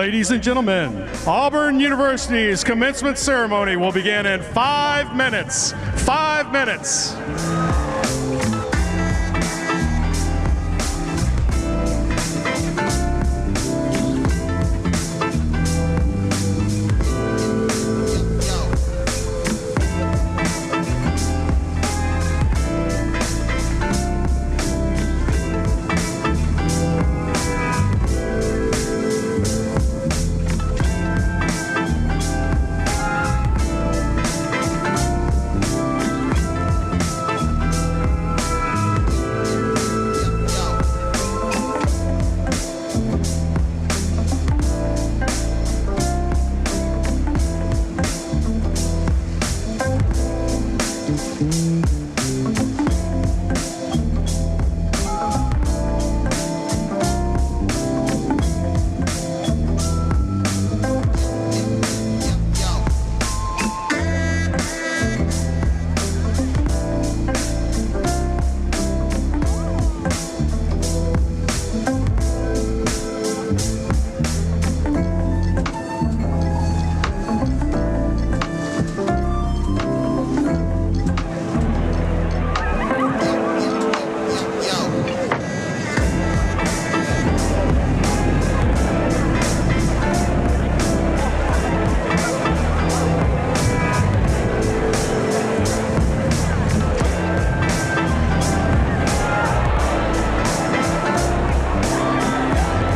Ladies and gentlemen, Auburn University's commencement ceremony will begin in 5 minutes. 5 minutes.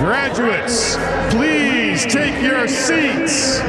Graduates, please take your seats.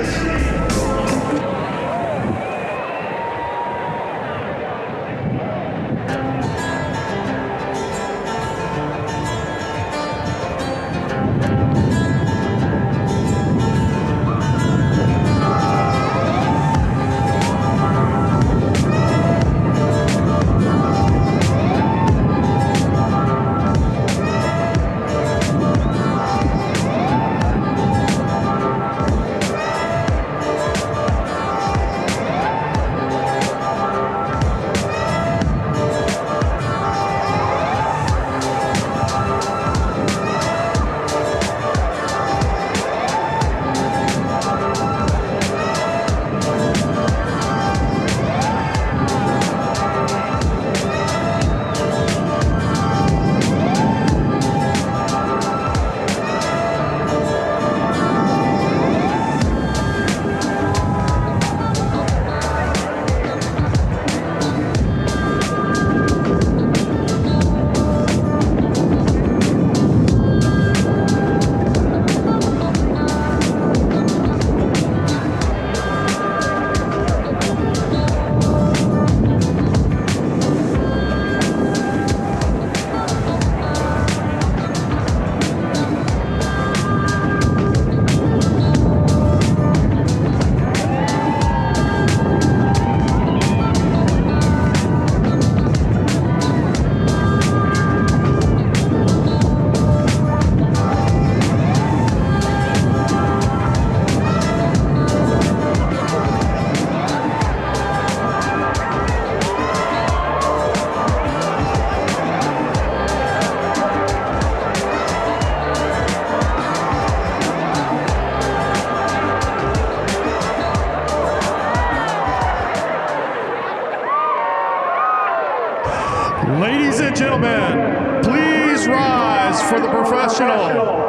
Ladies and gentlemen, please rise for the professional.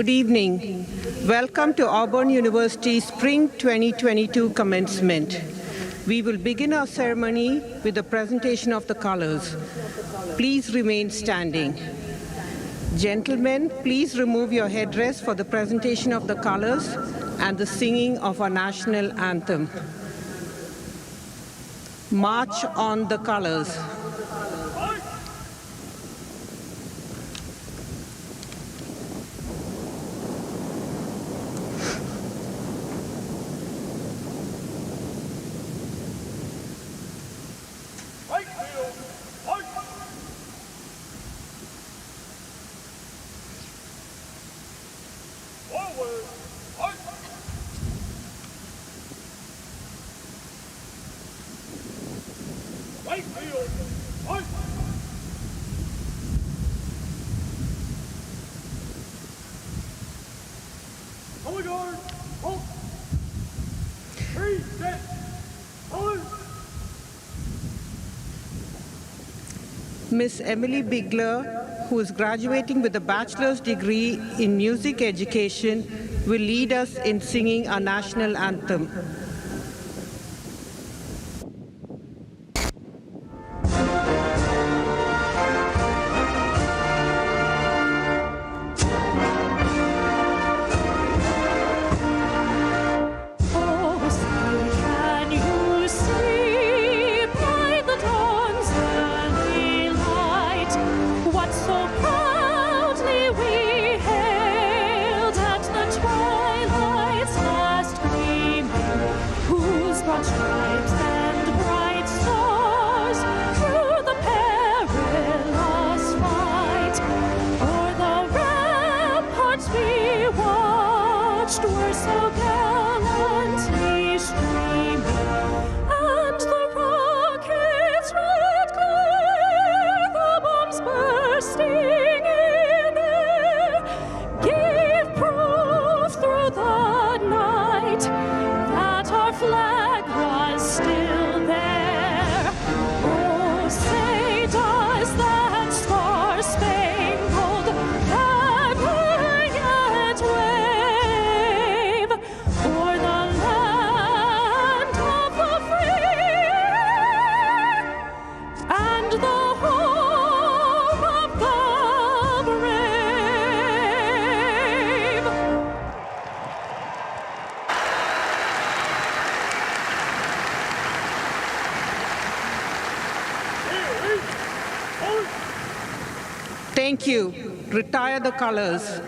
Good evening. Welcome to Auburn University's Spring 2022 Commencement. We will begin our ceremony with the presentation of the colors. Please remain standing. Gentlemen, please remove your headdress for the presentation of the colors and the singing of our national anthem. March on the colors. Miss Emily Bigler, who is graduating with a bachelor's degree in music education, will lead us in singing our national anthem. Thank you. Retire the colors.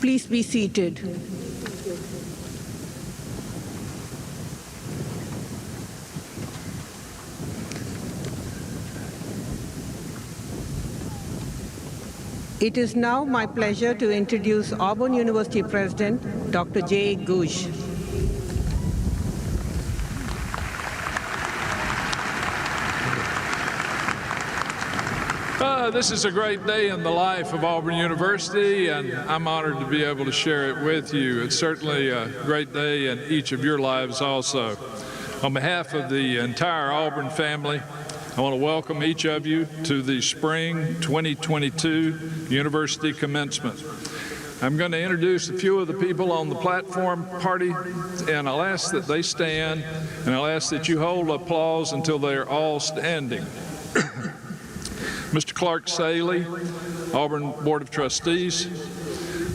Please be seated. It is now my pleasure to introduce Auburn University President, Dr. Jay Gush. This is a great day in the life of Auburn University, and I'm honored to be able to share it with you. It's certainly a great day in each of your lives also. On behalf of the entire Auburn family, I want to welcome each of you to the Spring 2022 University Commencement. I'm going to introduce a few of the people on the platform party, and I'll ask that they stand, and I'll ask that you hold applause until they're all standing. Mr. Clark Saley, Auburn Board of Trustees,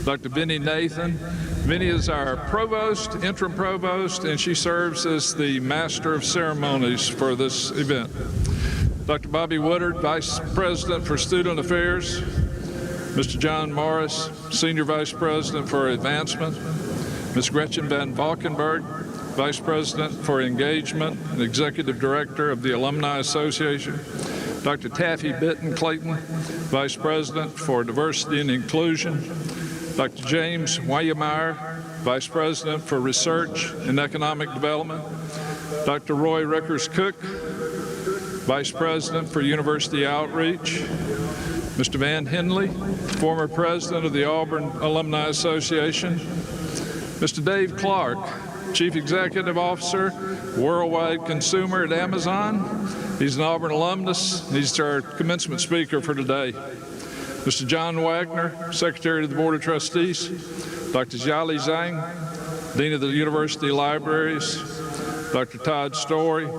Dr. Vinnie Nathan. Vinnie is our provost, interim provost, and she serves as the master of ceremonies for this event. Dr. Bobby Woodard, Vice President for Student Affairs. Mr. John Morris, Senior Vice President for Advancement. Ms. Gretchen Van Valkenburg, Vice President for Engagement and Executive Director of the Alumni Association. Dr. Taffy Bitten Clayton, Vice President for Diversity and Inclusion. Dr. James Weyermeyer, Vice President for Research and Economic Development. Dr. Roy Rickers-Cook, Vice President for University Outreach, Mr. Van Henley, former President of the Auburn Alumni Association, Mr. Dave Clark, Chief Executive Officer, Worldwide Consumer at Amazon. He's an Auburn alumnus. He's our commencement speaker for today. Mr. John Wagner, Secretary of the Board of Trustees, Dr. Jiali Zhang, Dean of the University Libraries, Dr. Todd Story,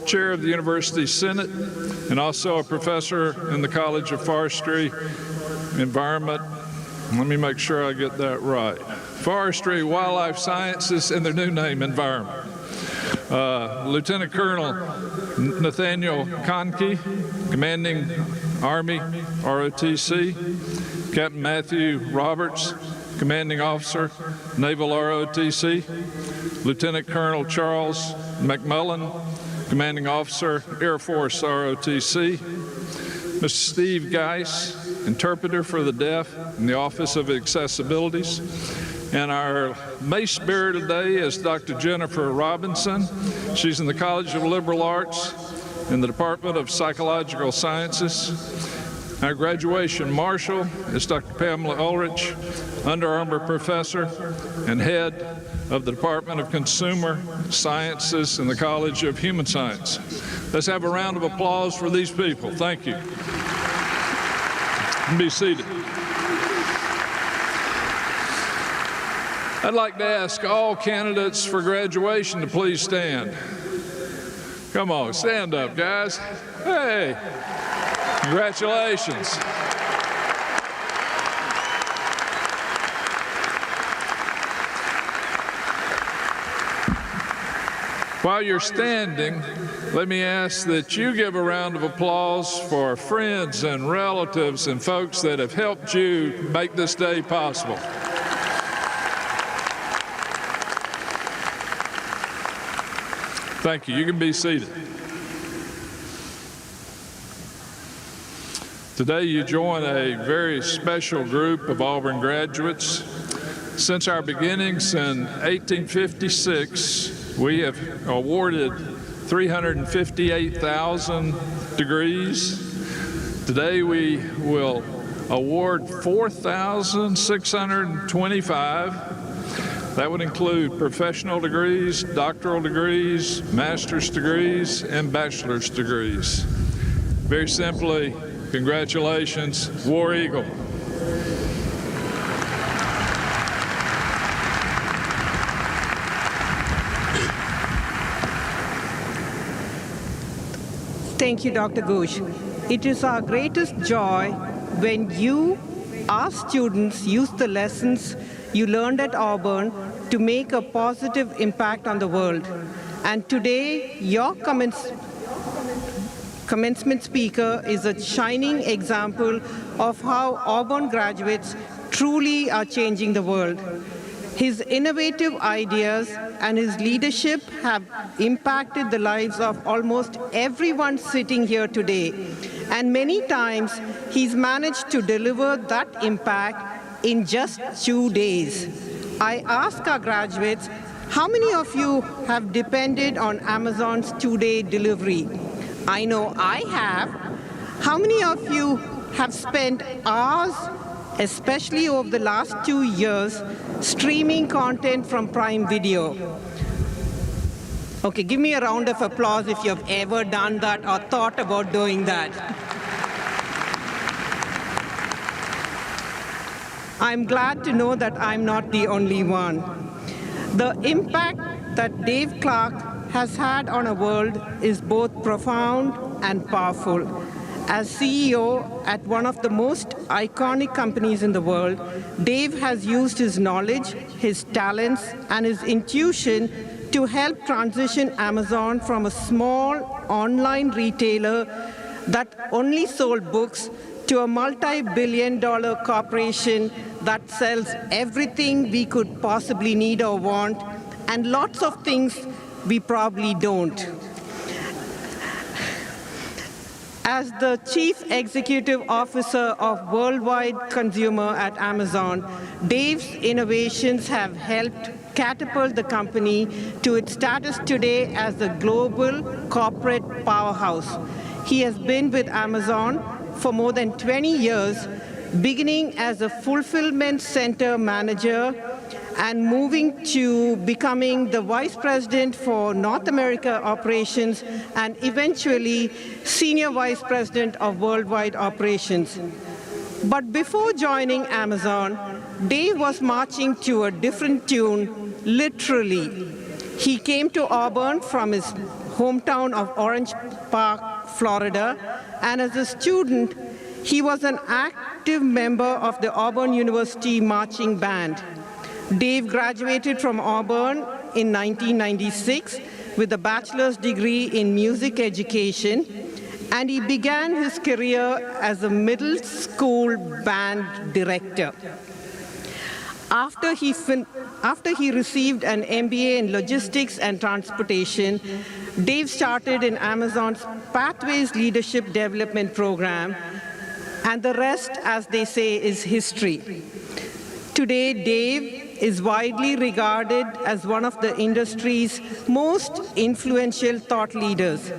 Chair of the University Senate, and also a professor in the College of Forestry, Environment. Let me make sure I get that right. Forestry, Wildlife Sciences, and their new name, Environment. Lieutenant Colonel Nathaniel Conkey, Commanding Army, ROTC. Captain Matthew Roberts, Commanding Officer, Naval ROTC. Lieutenant Colonel Charles McMullen, Commanding Officer, Air Force ROTC. Mr. Steve Geis, Interpreter for the Deaf in the Office of Accessibilities. And our mace bearer today is Dr. Jennifer Robinson. She's in the College of Liberal Arts in the Department of Psychological Sciences. Our graduation marshal is Dr. Pamela Ulrich, Under Armour professor and head of the Department of Consumer Sciences in the College of Human Science. Let's have a round of applause for these people. Thank you. Be seated. I'd like to ask all candidates for graduation to please stand. Come on, stand up, guys. Hey, congratulations. While you're standing, let me ask that you give a round of applause for friends and relatives and folks that have helped you make this day possible. Thank you. You can be seated. Today you join a very special group of Auburn graduates. Since our beginnings in 1856, we have awarded 358,000 degrees. Today we will award 4,625. That would include professional degrees, doctoral degrees, master's degrees, and bachelor's degrees. Very simply, congratulations, War Eagle. Thank you, Dr. Ghosh. It is our greatest joy when you, our students, use the lessons you learned at Auburn to make a positive impact on the world. And today, your commencement speaker is a shining example of how Auburn graduates truly are changing the world. His innovative ideas and his leadership have impacted the lives of almost everyone sitting here today. And many times, he's managed to deliver that impact in just 2 days. I ask our graduates, how many of you have depended on Amazon's 2-day delivery? I know I have. How many of you have spent hours, especially over the last 2 years, streaming content from Prime Video? Okay, give me a round of applause if you've ever done that or thought about doing that. I'm glad to know that I'm not the only one. The impact that Dave Clark has had on our world is both profound and powerful. As CEO at one of the most iconic companies in the world, Dave has used his knowledge, his talents, and his intuition to help transition Amazon from a small online retailer that only sold books to a multi-billion-dollar corporation that sells everything we could possibly need or want, and lots of things we probably don't. As the Chief Executive Officer of Worldwide Consumer at Amazon, Dave's innovations have helped catapult the company to its status today as a global corporate powerhouse. He has been with Amazon for more than 20 years, beginning as a fulfillment center manager and moving to becoming the vice president for North America operations and eventually senior vice president of worldwide operations. But before joining Amazon, Dave was marching to a different tune, literally. He came to Auburn from his hometown of Orange Park, Florida, and as a student, he was an active member of the Auburn University marching band. Dave graduated from Auburn in 1996 with a bachelor's degree in music education, and he began his career as a middle school band director. After he received an MBA in logistics and transportation, Dave started in Amazon's Pathways Leadership Development Program, and the rest, as they say, is history. Today, Dave is widely regarded as one of the industry's most influential thought leaders.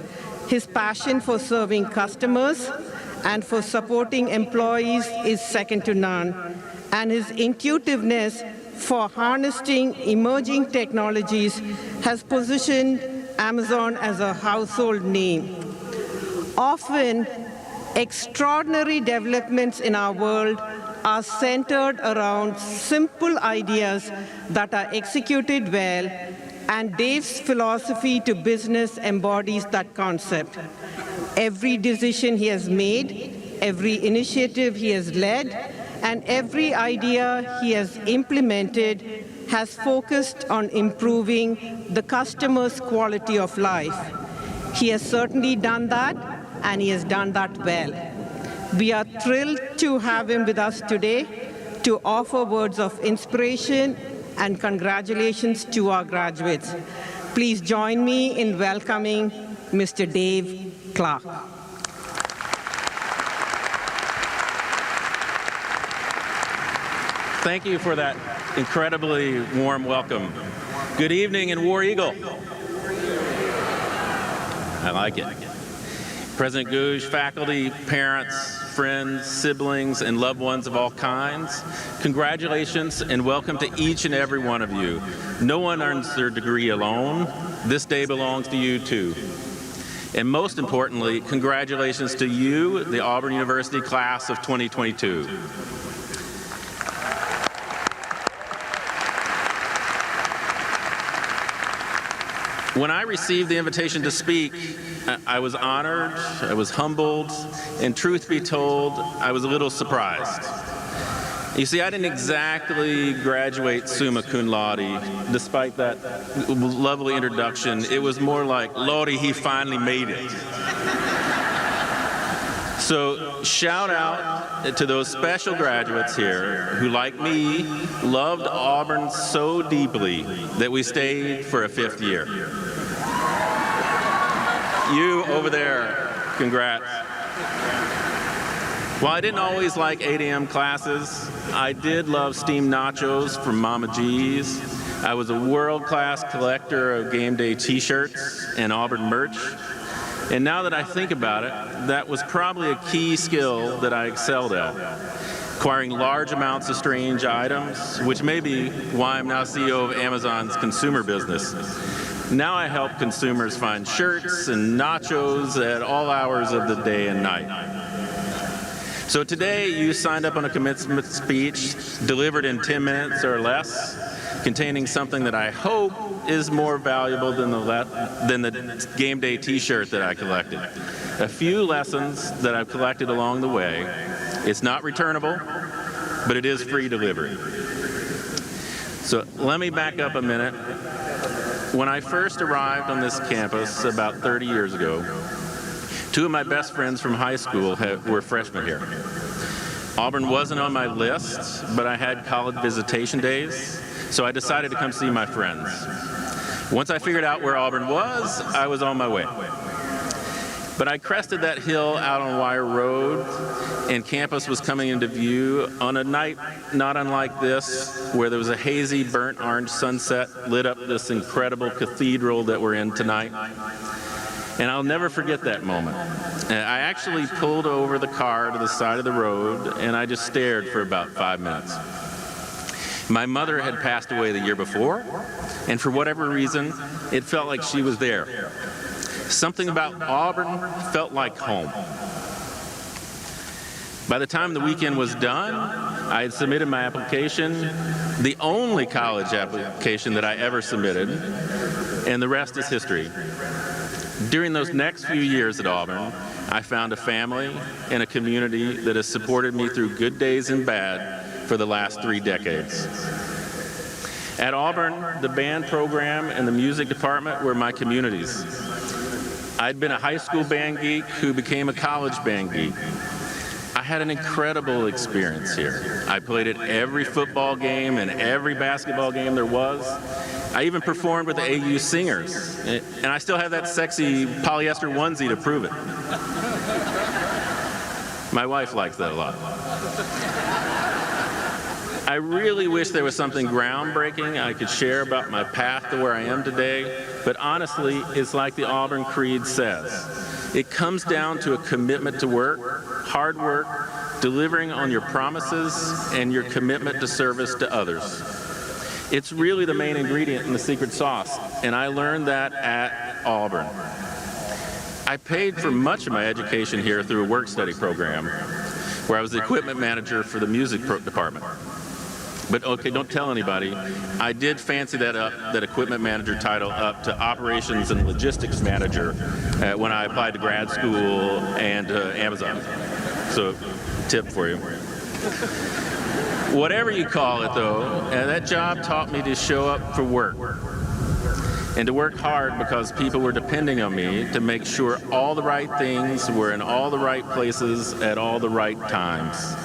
His passion for serving customers and for supporting employees is second to none, and his intuitiveness for harnessing emerging technologies has positioned Amazon as a household name. Often, extraordinary developments in our world are centered around simple ideas that are executed well, and Dave's philosophy to business embodies that concept. Every decision he has made, every initiative he has led, and every idea he has implemented has focused on improving the customer's quality of life. He has certainly done that, and he has done that well. We are thrilled to have him with us today to offer words of inspiration and congratulations to our graduates. Please join me in welcoming Mr. Dave Clark. Thank you for that incredibly warm welcome. Good evening in War Eagle. I like it. President Gouge, faculty, parents, friends, siblings, and loved ones of all kinds, congratulations and welcome to each and every one of you. No one earns their degree alone. This day belongs to you too. And most importantly, congratulations to you, the Auburn University class of 2022. When I received the invitation to speak, I was honored, I was humbled, and truth be told, I was a little surprised. You see, I didn't exactly graduate summa cum laude, despite that lovely introduction. It was more like, Lordy, he finally made it. So shout out to those special graduates here who, like me, loved Auburn so deeply that we stayed for a 5th year. You over there, congrats. While I didn't always like 8 a.m. classes, I did love steamed nachos from Mama G's. I was a world-class collector of game day t-shirts and Auburn merch. And now that I think about it, that was probably a key skill that I excelled at, acquiring large amounts of strange items, which may be why I'm now CEO of Amazon's consumer business. Now I help consumers find shirts and nachos at all hours of the day and night. So today you signed up on a commencement speech delivered in 10 minutes or less, containing something that I hope is more valuable than the game day t-shirt that I collected. A few lessons that I've collected along the way. It's not returnable, but it is free delivery. So let me back up a minute. When I first arrived on this campus about 30 years ago, 2 of my best friends from high school were freshmen here. Auburn wasn't on my list, but I had college visitation days, so I decided to come see my friends. Once I figured out where Auburn was, I was on my way. But I crested that hill out on Wire Road, and campus was coming into view on a night not unlike this, where there was a hazy, burnt orange sunset lit up this incredible cathedral that we're in tonight. And I'll never forget that moment. I actually pulled over the car to the side of the road, and I just stared for about 5 minutes. My mother had passed away the year before, and for whatever reason, it felt like she was there. Something about Auburn felt like home. By the time the weekend was done, I had submitted my application, the only college application that I ever submitted, and the rest is history. During those next few years at Auburn, I found a family and a community that has supported me through good days and bad for the last 3 decades. At Auburn, the band program and the music department were my communities. I'd been a high school band geek who became a college band geek. I had an incredible experience here. I played at every football game and every basketball game there was. I even performed with the AU Singers, and I still have that sexy polyester onesie to prove it. My wife likes that a lot. I really wish there was something groundbreaking I could share about my path to where I am today, but honestly, it's like the Auburn Creed says. It comes down to a commitment to work, hard work, delivering on your promises, and your commitment to service to others. It's really the main ingredient in the secret sauce, and I learned that at Auburn. I paid for much of my education here through a work-study program, where I was the equipment manager for the music department. But okay, don't tell anybody. I did fancy that equipment manager title up to operations and logistics manager when I applied to grad school and Amazon. So, tip for you. Whatever you call it, though, that job taught me to show up for work and to work hard because people were depending on me to make sure all the right things were in all the right places at all the right times.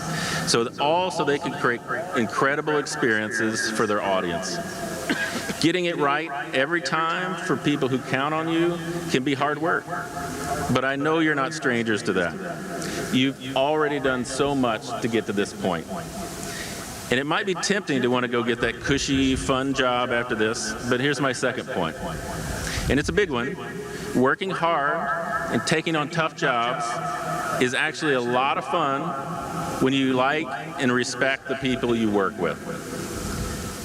So they could create incredible experiences for their audience. Getting it right every time for people who count on you can be hard work. But I know you're not strangers to that. You've already done so much to get to this point. And it might be tempting to want to go get that cushy, fun job after this, but here's my second point. And it's a big one. Working hard and taking on tough jobs is actually a lot of fun when you like and respect the people you work with.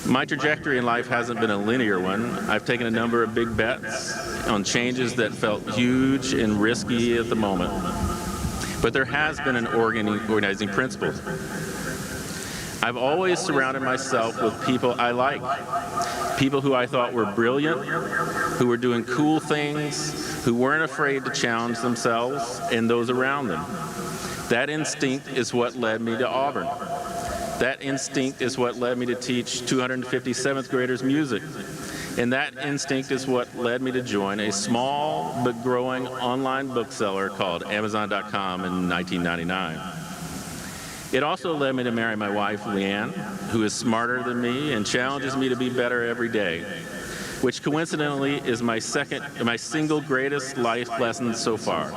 My trajectory in life hasn't been a linear one. I've taken a number of big bets on changes that felt huge and risky at the moment. But there has been an organizing principle. I've always surrounded myself with people I like, people who I thought were brilliant, who were doing cool things, who weren't afraid to challenge themselves and those around them. That instinct is what led me to Auburn. That instinct is what led me to teach 257th graders music. And that instinct is what led me to join a small but growing online bookseller called Amazon.com in 1999. It also led me to marry my wife, Leanne, who is smarter than me and challenges me to be better every day, which coincidentally is my single greatest life lesson so far.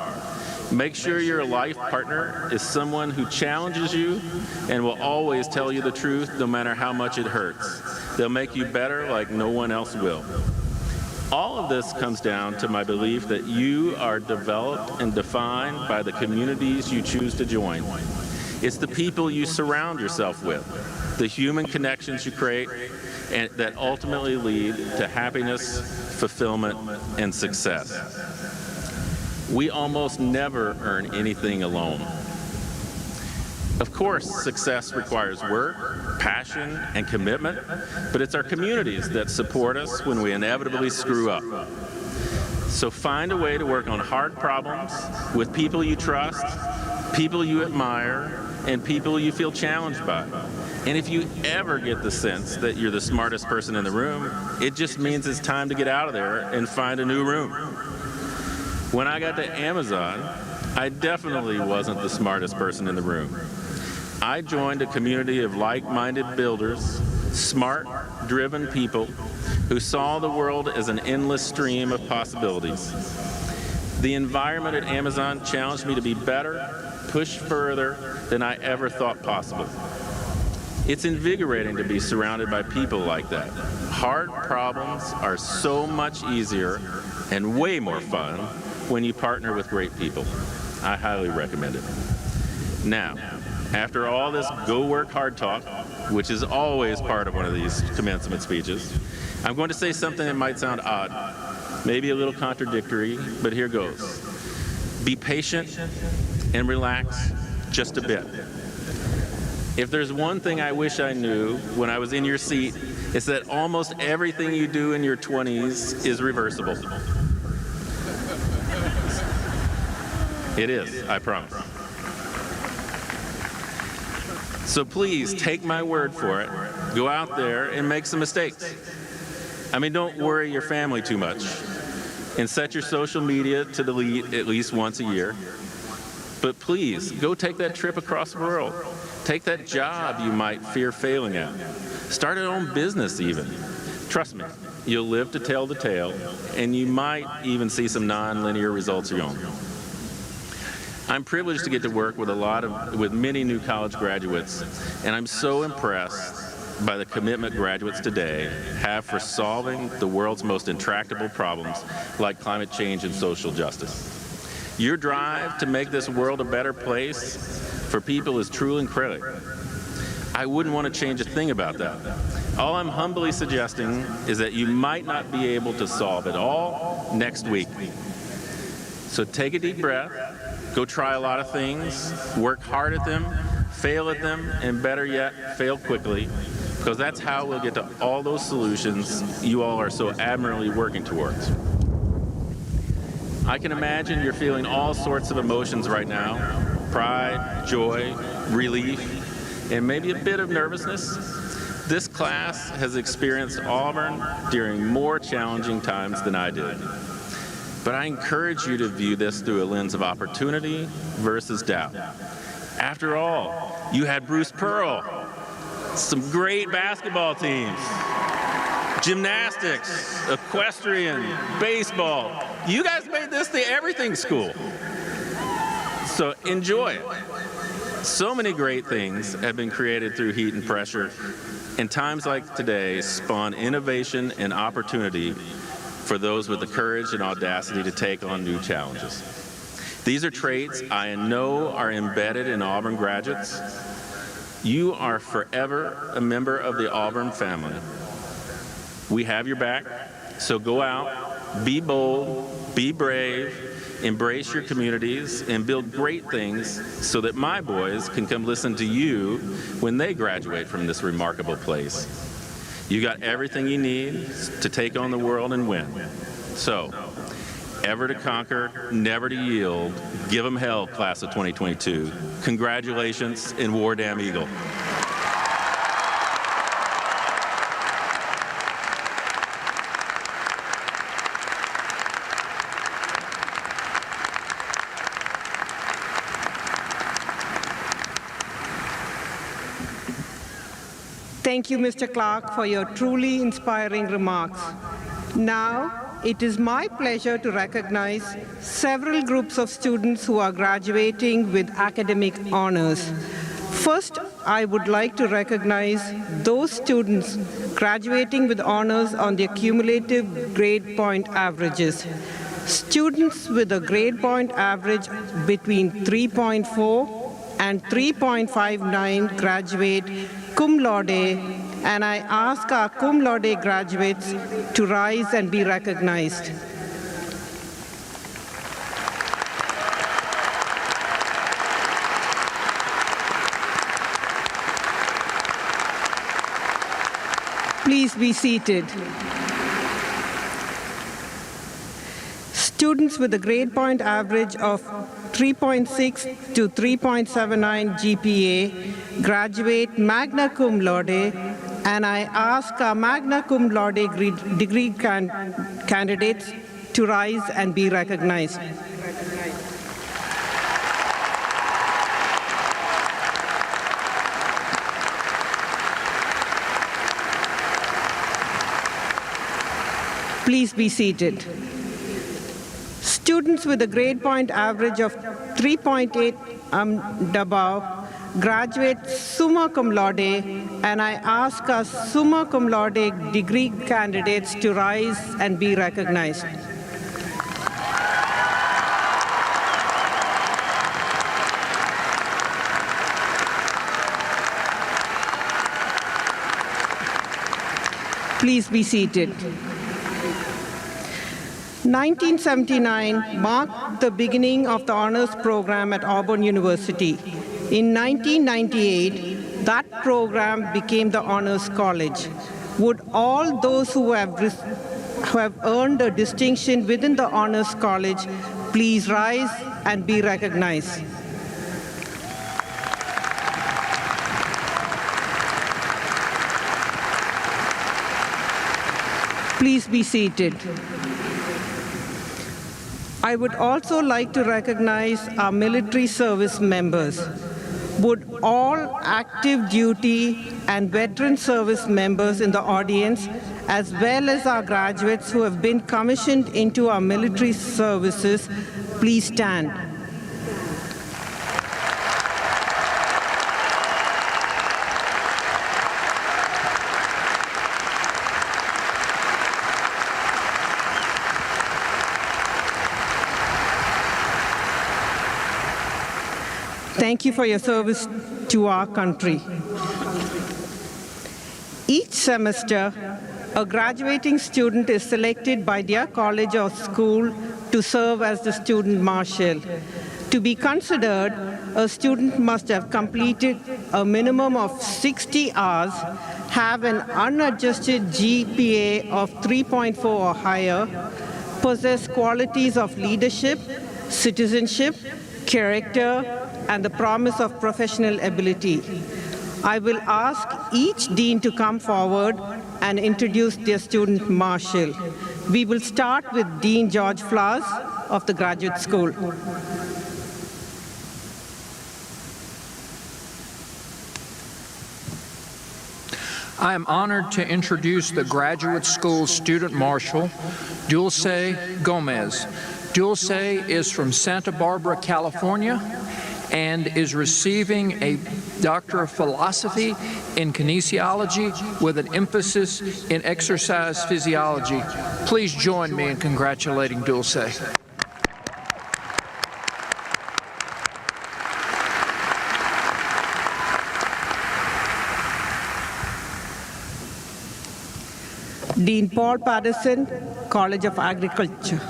Make sure your life partner is someone who challenges you and will always tell you the truth no matter how much it hurts. They'll make you better like no one else will. All of this comes down to my belief that you are developed and defined by the communities you choose to join. It's the people you surround yourself with, the human connections you create, and that ultimately lead to happiness, fulfillment, and success. We almost never earn anything alone. Of course, success requires work, passion, and commitment, but it's our communities that support us when we inevitably screw up. So find a way to work on hard problems with people you trust, people you admire, and people you feel challenged by. And if you ever get the sense that you're the smartest person in the room, it just means it's time to get out of there and find a new room. When I got to Amazon, I definitely wasn't the smartest person in the room. I joined a community of like-minded builders, smart, driven people who saw the world as an endless stream of possibilities. The environment at Amazon challenged me to be better, push further than I ever thought possible. It's invigorating to be surrounded by people like that. Hard problems are so much easier and way more fun when you partner with great people. I highly recommend it. Now, after all this go work hard talk, which is always part of one of these commencement speeches, I'm going to say something that might sound odd, maybe a little contradictory, but here goes. Be patient and relax just a bit. If there's one thing I wish I knew when I was in your seat, it's that almost everything you do in your 20s is reversible. It is, I promise. So please take my word for it. Go out there and make some mistakes. I mean, don't worry your family too much. And set your social media to delete at least once a year. But please, go take that trip across the world. Take that job you might fear failing at. Start your own business even. Trust me, you'll live to tell the tale, and you might even see some non-linear results of your own. I'm privileged to get to work with many new college graduates, and I'm so impressed by the commitment graduates today have for solving the world's most intractable problems like climate change and social justice. Your drive to make this world a better place for people is truly incredible. I wouldn't want to change a thing about that. All I'm humbly suggesting is that you might not be able to solve it all next week. So take a deep breath, go try a lot of things, work hard at them, fail at them, and better yet, fail quickly, because that's how we'll get to all those solutions you all are so admirably working towards. I can imagine you're feeling all sorts of emotions right now: pride, joy, relief, and maybe a bit of nervousness. This class has experienced Auburn during more challenging times than I did. But I encourage you to view this through a lens of opportunity versus doubt. After all, you had Bruce Pearl, some great basketball teams, gymnastics, equestrian, baseball. You guys made this the everything school. So enjoy it. So many great things have been created through heat and pressure, and times like today spawn innovation and opportunity for those with the courage and audacity to take on new challenges. These are traits I know are embedded in Auburn graduates. You are forever a member of the Auburn family. We have your back, so go out, be bold, be brave, embrace your communities, and build great things so that my boys can come listen to you when they graduate from this remarkable place. You got everything you need to take on the world and win. So, ever to conquer, never to yield. Give them hell, class of 2022. Congratulations, and War Damn Eagle. Thank you, Mr. Clark, for your truly inspiring remarks. Now, it is my pleasure to recognize several groups of students who are graduating with academic honors. First, I would like to recognize those students graduating with honors on their cumulative grade point averages. Students with a grade point average between 3.4 and 3.59 graduate cum laude, and I ask our cum laude graduates to rise and be recognized. Please be seated. Students with a grade point average of 3.6 to 3.79 GPA graduate magna cum laude, and I ask our magna cum laude degree candidates to rise and be recognized. Please be seated. Students with a grade point average of 3.8 and above graduate summa cum laude, and I ask our summa cum laude degree candidates to rise and be recognized. Please be seated. 1979 marked the beginning of the honors program at Auburn University. In 1998, that program became the Honors College. Would all those who have earned a distinction within the Honors College please rise and be recognized? Please be seated. I would also like to recognize our military service members. Would all active duty and veteran service members in the audience, as well as our graduates who have been commissioned into our military services, please stand. Thank you for your service to our country. Each semester, a graduating student is selected by their college or school to serve as the student marshal. To be considered, a student must have completed a minimum of 60 hours, have an unadjusted GPA of 3.4 or higher, possess qualities of leadership, citizenship, character, and the promise of professional ability. I will ask each dean to come forward and introduce their student marshal. We will start with Dean George Flowers of the Graduate School. I am honored to introduce the Graduate School Student Marshal, Dulce Gomez. Dulce is from Santa Barbara, California, and is receiving a Doctor of Philosophy in Kinesiology with an emphasis in exercise physiology. Please join me in congratulating Dulce. Dean Paul Patterson, College of Agriculture.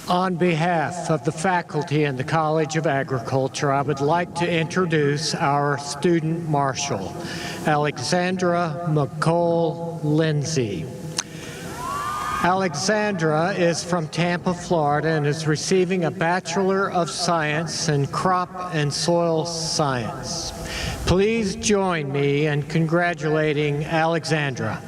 On behalf of the faculty in the College of Agriculture, I would like to introduce our student marshal, Alexandra McCole Lindsay. Alexandra is from Tampa, Florida, and is receiving a Bachelor of Science in Crop and Soil Science. Please join me in congratulating Alexandra.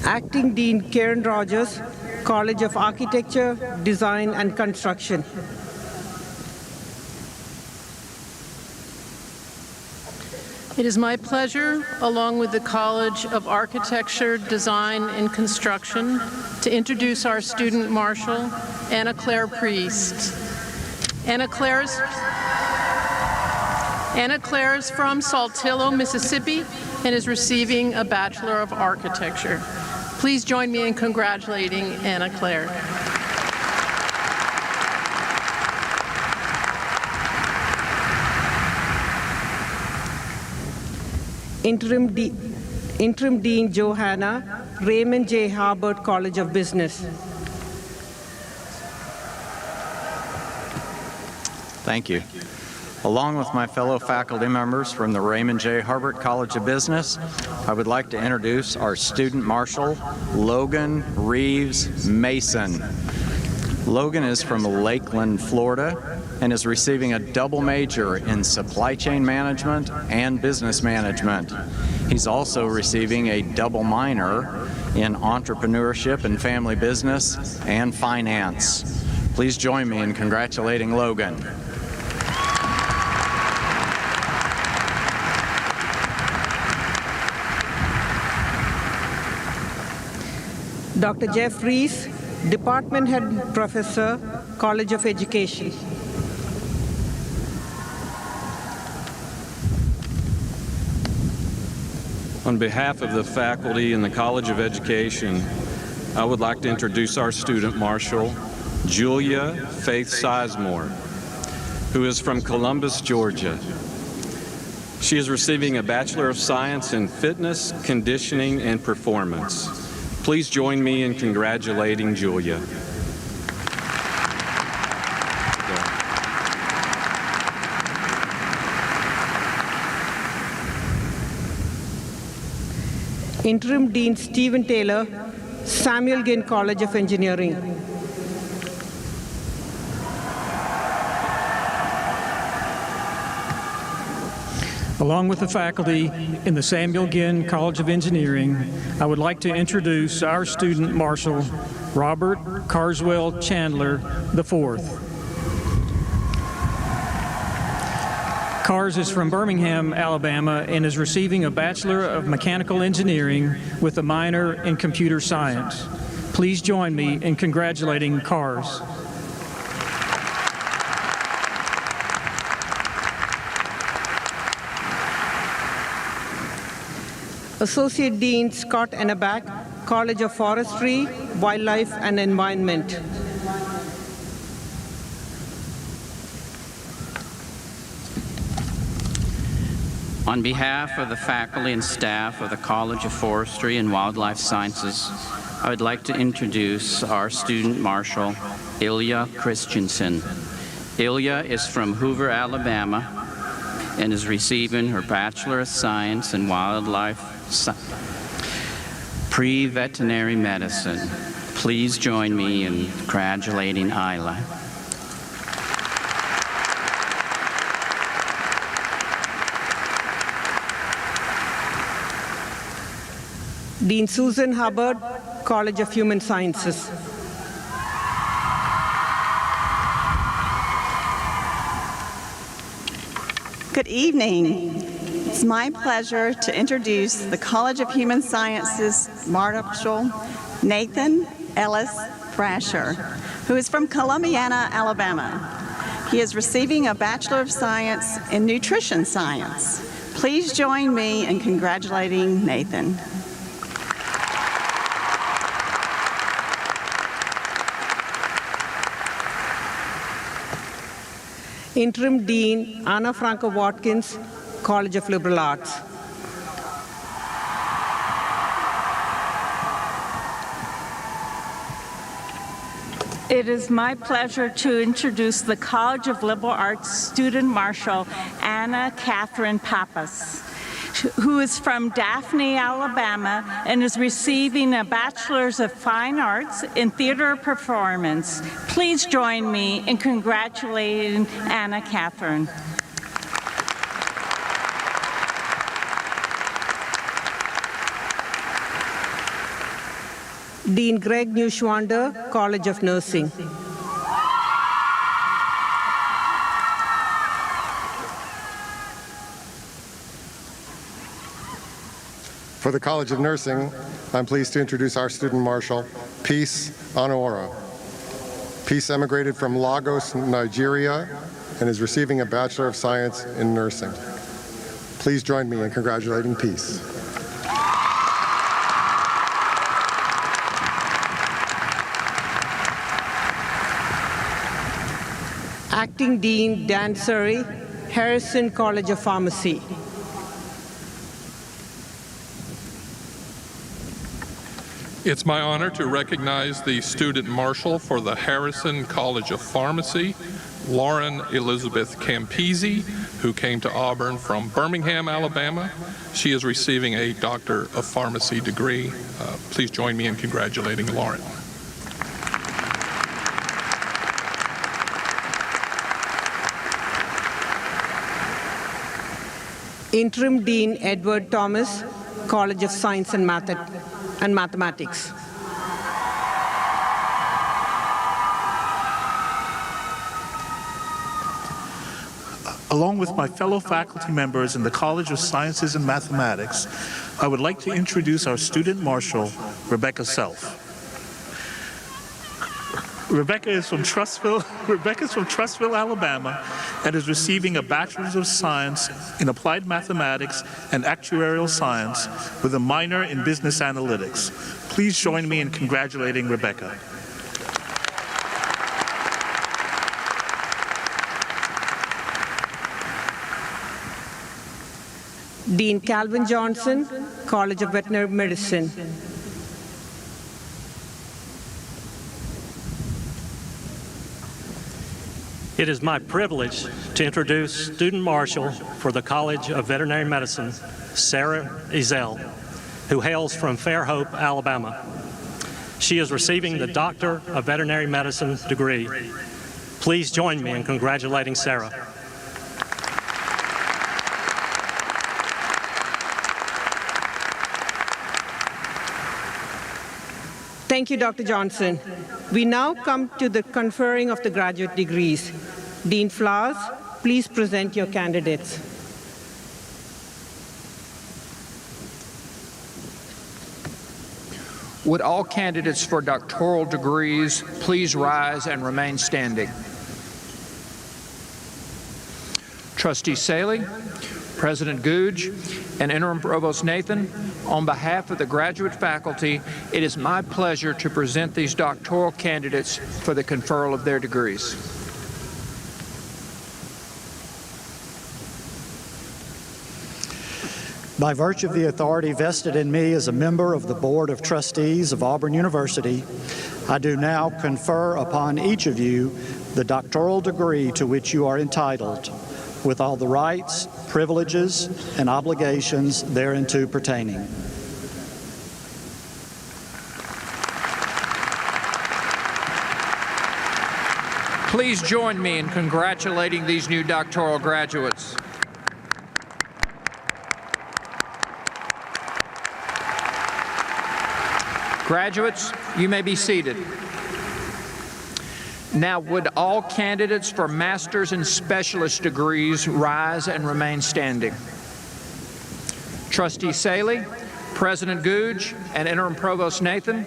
Acting Dean Karen Rogers, College of Architecture, Design, and Construction. It is my pleasure, along with the College of Architecture, Design, and Construction, to introduce our student marshal, Anna Claire Priest. Anna Claire is from Saltillo, Mississippi, and is receiving a Bachelor of Architecture. Please join me in congratulating Anna Claire. Interim Dean Johanna, Raymond J. Harbert College of Business. Thank you. Along with my fellow faculty members from the Raymond J. Harbert College of Business, I would like to introduce our student marshal, Logan Reeves Mason. Logan is from Lakeland, Florida, and is receiving a double major in supply chain management and business management. He's also receiving a double minor in entrepreneurship and family business and finance. Please join me in congratulating Logan. Dr. Jeff Rees, Department Head Professor, College of Education. On behalf of the faculty and the College of Education, I would like to introduce our student marshal, Julia Faith Sizemore, who is from Columbus, Georgia. She is receiving a Bachelor of Science in Fitness, Conditioning, and Performance. Please join me in congratulating Julia. Interim Dean Stephen Taylor, Samuel Ginn College of Engineering. Along with the faculty in the Samuel Ginn College of Engineering, I would like to introduce our student marshal, Robert Carswell Chandler IV. Cars is from Birmingham, Alabama, and is receiving a Bachelor of Mechanical Engineering with a minor in Computer Science. Please join me in congratulating Cars. Associate Dean Scott Enneback, College of Forestry, Wildlife, and Environment. On behalf of the faculty and staff of the College of Forestry and Wildlife Sciences, I would like to introduce our student marshal, Ilya Christensen. Ilya is from Hoover, Alabama, and is receiving her Bachelor of Science in Wildlife Pre-Veterinary Medicine. Please join me in congratulating Isla. Dean Susan Hubbard, College of Human Sciences. Good evening. It's my pleasure to introduce the College of Human Sciences Marshal Nathan Ellis Thrasher, who is from Columbiana, Alabama. He is receiving a Bachelor of Science in Nutrition Science. Please join me in congratulating Nathan. Interim Dean Anna Franco Watkins, College of Liberal Arts. It is my pleasure to introduce the College of Liberal Arts student marshal, Anna Catherine Pappas, who is from Daphne, Alabama, and is receiving a Bachelor's of Fine Arts in Theater Performance. Please join me in congratulating Anna Catherine. Dean Greg Neuschwander, College of Nursing. For the College of Nursing, I'm pleased to introduce our student marshal, Peace Onuora. Peace emigrated from Lagos, Nigeria, and is receiving a Bachelor of Science in Nursing. Please join me in congratulating Peace. Acting Dean Dan Surrey, Harrison College of Pharmacy. It's my honor to recognize the student marshal for the Harrison College of Pharmacy, Lauren Elizabeth Campisi, who came to Auburn from Birmingham, Alabama. She is receiving a Doctor of Pharmacy degree. Please join me in congratulating Lauren. Interim Dean Edward Thomas, College of Science and Mathematics. Along with my fellow faculty members in the College of Sciences and Mathematics, I would like to introduce our student marshal, Rebecca Self. Rebecca is from Trussville, Alabama, and is receiving a Bachelor's of Science in Applied Mathematics and Actuarial Science with a minor in Business Analytics. Please join me in congratulating Rebecca. Dean Calvin Johnson, College of Veterinary Medicine. It is my privilege to introduce Student Marshal for the College of Veterinary Medicine, Sarah Ezell, who hails from Fairhope, Alabama. She is receiving the Doctor of Veterinary Medicine degree. Please join me in congratulating Sarah. Thank you, Dr. Johnson. We now come to the conferring of the graduate degrees. Dean Flowers, please present your candidates. Would all candidates for doctoral degrees please rise and remain standing? Trustee Saley, President Googe, and Interim Provost Nathan, on behalf of the graduate faculty, it is my pleasure to present these doctoral candidates for the conferral of their degrees. By virtue of the authority vested in me as a member of the Board of Trustees of Auburn University, I do now confer upon each of you the doctoral degree to which you are entitled, with all the rights, privileges, and obligations thereunto pertaining. Please join me in congratulating these new doctoral graduates. Graduates, you may be seated. Now, would all candidates for master's and specialist degrees rise and remain standing? Trustee Saley, President Googe, and Interim Provost Nathan,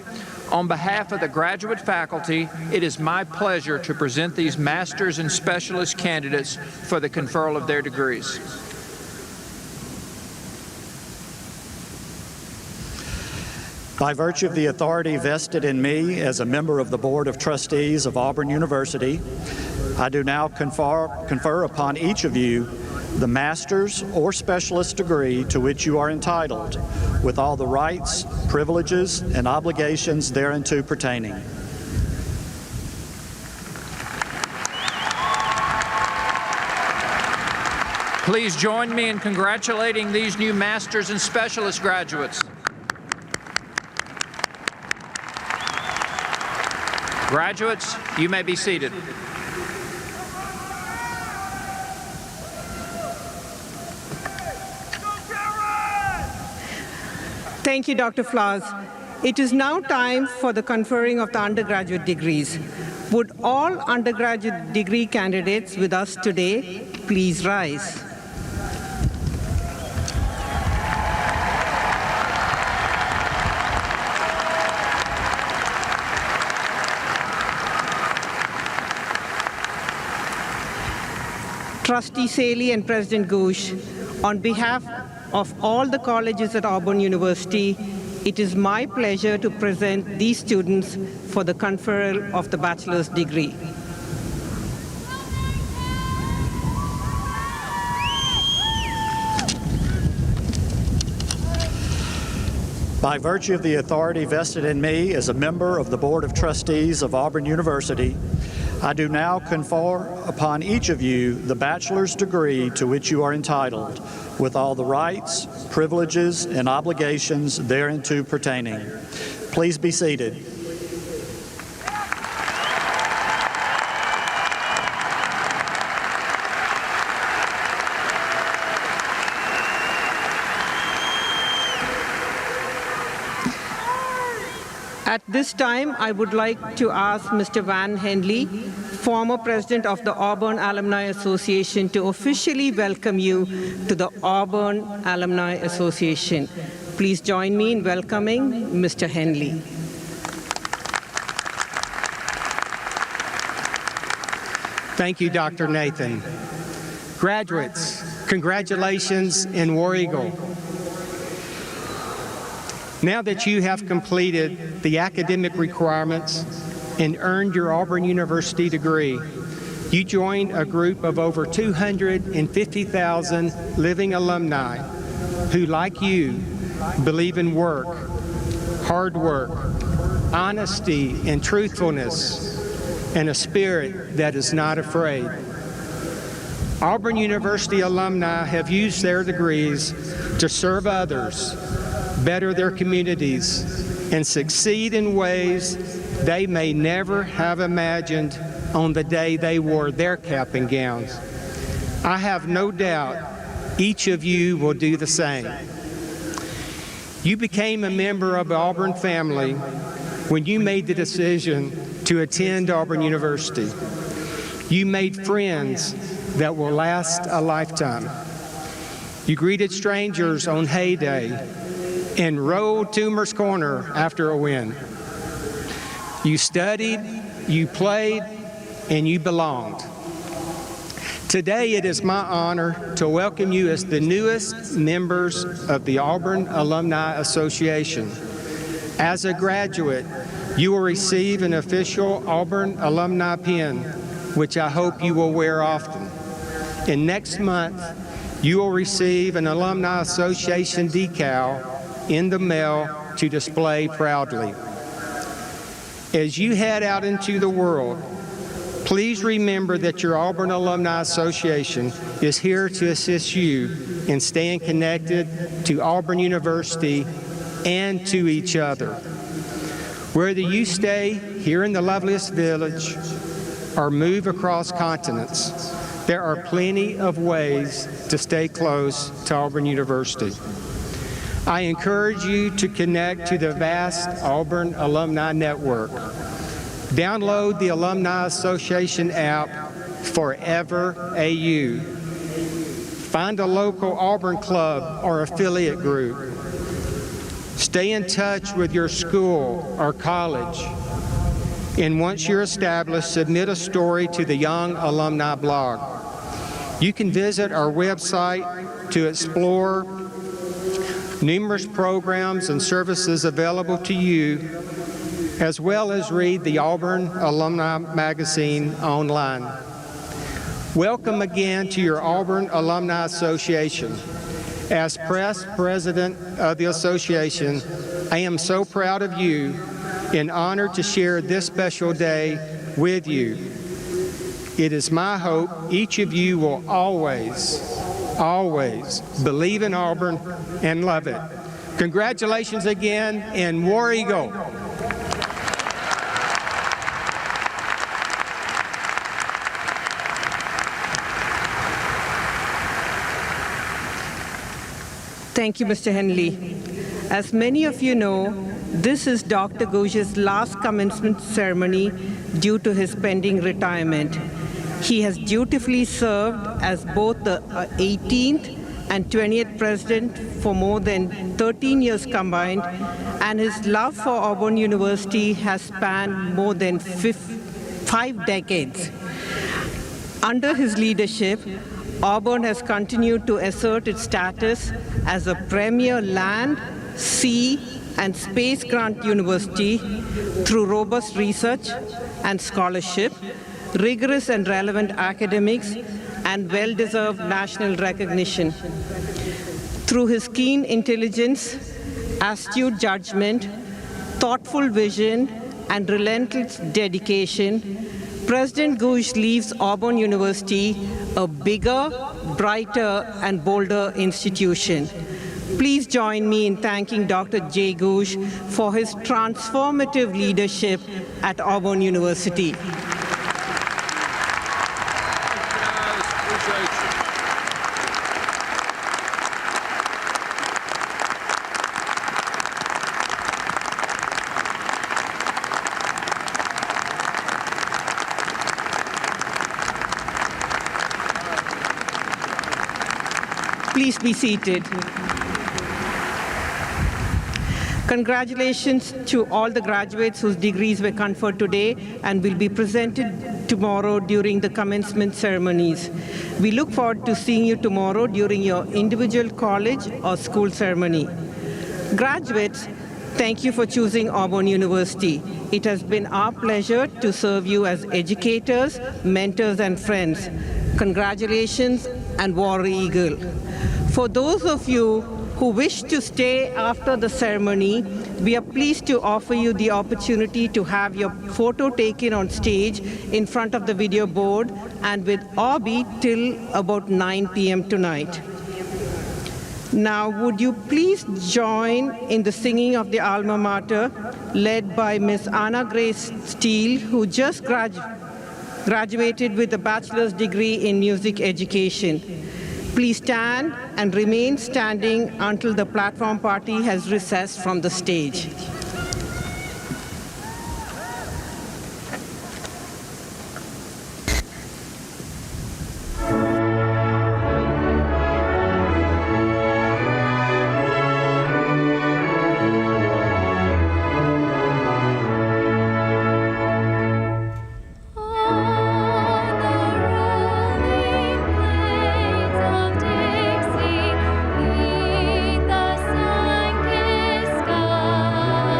on behalf of the graduate faculty, it is my pleasure to present these master's and specialist candidates for the conferral of their degrees. By virtue of the authority vested in me as a member of the Board of Trustees of Auburn University, I do now confer upon each of you the master's or specialist degree to which you are entitled, with all the rights, privileges, and obligations thereunto pertaining. Please join me in congratulating these new master's and specialist graduates. Graduates, you may be seated. Thank you, Dr. Flowers. It is now time for the conferring of the undergraduate degrees. Would all undergraduate degree candidates with us today please rise? Trustee Saley and President Googe, on behalf of all the colleges at Auburn University, it is my pleasure to present these students for the conferral of the bachelor's degree. By virtue of the authority vested in me as a member of the Board of Trustees of Auburn University, I do now confer upon each of you the bachelor's degree to which you are entitled, with all the rights, privileges, and obligations thereunto pertaining. Please be seated. At this time, I would like to ask Mr. Van Henley, former president of the Auburn Alumni Association, to officially welcome you to the Auburn Alumni Association. Please join me in welcoming Mr. Henley. Thank you, Dr. Nathan. Graduates, congratulations in War Eagle. Now that you have completed the academic requirements and earned your Auburn University degree, you join a group of over 250,000 living alumni who, like you, believe in work, hard work, honesty and truthfulness, and a spirit that is not afraid. Auburn University alumni have used their degrees to serve others, better their communities, and succeed in ways they may never have imagined on the day they wore their cap and gowns. I have no doubt each of you will do the same. You became a member of the Auburn family when you made the decision to attend Auburn University. You made friends that will last a lifetime. You greeted strangers on hay day and rode Toomer's Corner after a win. You studied, you played, and you belonged. Today, it is my honor to welcome you as the newest members of the Auburn Alumni Association. As a graduate, you will receive an official Auburn alumni pin, which I hope you will wear often. And next month, you will receive an Alumni Association decal in the mail to display proudly. As you head out into the world, please remember that your Auburn Alumni Association is here to assist you in staying connected to Auburn University and to each other. Whether you stay here in the loveliest village or move across continents, there are plenty of ways to stay close to Auburn University. I encourage you to connect to the vast Auburn Alumni Network. Download the Alumni Association app, Forever AU. Find a local Auburn club or affiliate group. Stay in touch with your school or college. And once you're established, submit a story to the Young Alumni blog. You can visit our website to explore numerous programs and services available to you, as well as read the Auburn Alumni Magazine online. Welcome again to your Auburn Alumni Association. As president of the association, I am so proud of you and honored to share this special day with you. It is my hope each of you will always, always believe in Auburn and love it. Congratulations again, and War Eagle. Thank you, Mr. Henley. As many of you know, this is Dr. Ghosh's last commencement ceremony due to his pending retirement. He has dutifully served as both the 18th and 20th president for more than 13 years combined, and his love for Auburn University has spanned more than 5 decades. Under his leadership, Auburn has continued to assert its status as a premier land, sea, and space grant university through robust research and scholarship, rigorous and relevant academics, and well-deserved national recognition. Through his keen intelligence, astute judgment, thoughtful vision, and relentless dedication, President Ghosh leaves Auburn University a bigger, brighter, and bolder institution. Please join me in thanking Dr. J. Ghosh for his transformative leadership at Auburn University. Please be seated. Congratulations to all the graduates whose degrees were conferred today and will be presented tomorrow during the commencement ceremonies. We look forward to seeing you tomorrow during your individual college or school ceremony. Graduates, thank you for choosing Auburn University. It has been our pleasure to serve you as educators, mentors, and friends. Congratulations and War Eagle. For those of you who wish to stay after the ceremony, we are pleased to offer you the opportunity to have your photo taken on stage in front of the video board and with Obi till about 9 p.m. tonight. Now, would you please join in the singing of the alma mater led by Miss Anna Grace Steele, who just graduated with a bachelor's degree in music education. Please stand and remain standing until the platform party has recessed from the stage. Dixie, beneath the sun-kissed sky.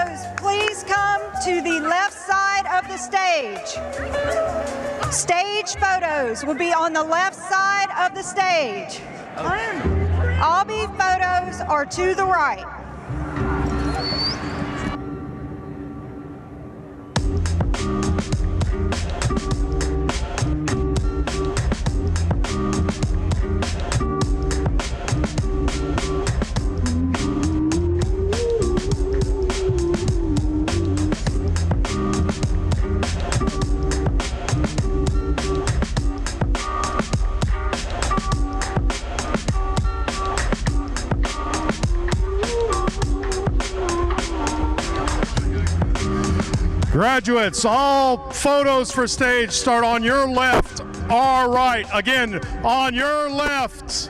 photos, please come to the left side of the stage. Stage photos will be on the left side of the stage. Obby photos are to the right. Graduates, all photos for stage start on your left or right. Again, on your left.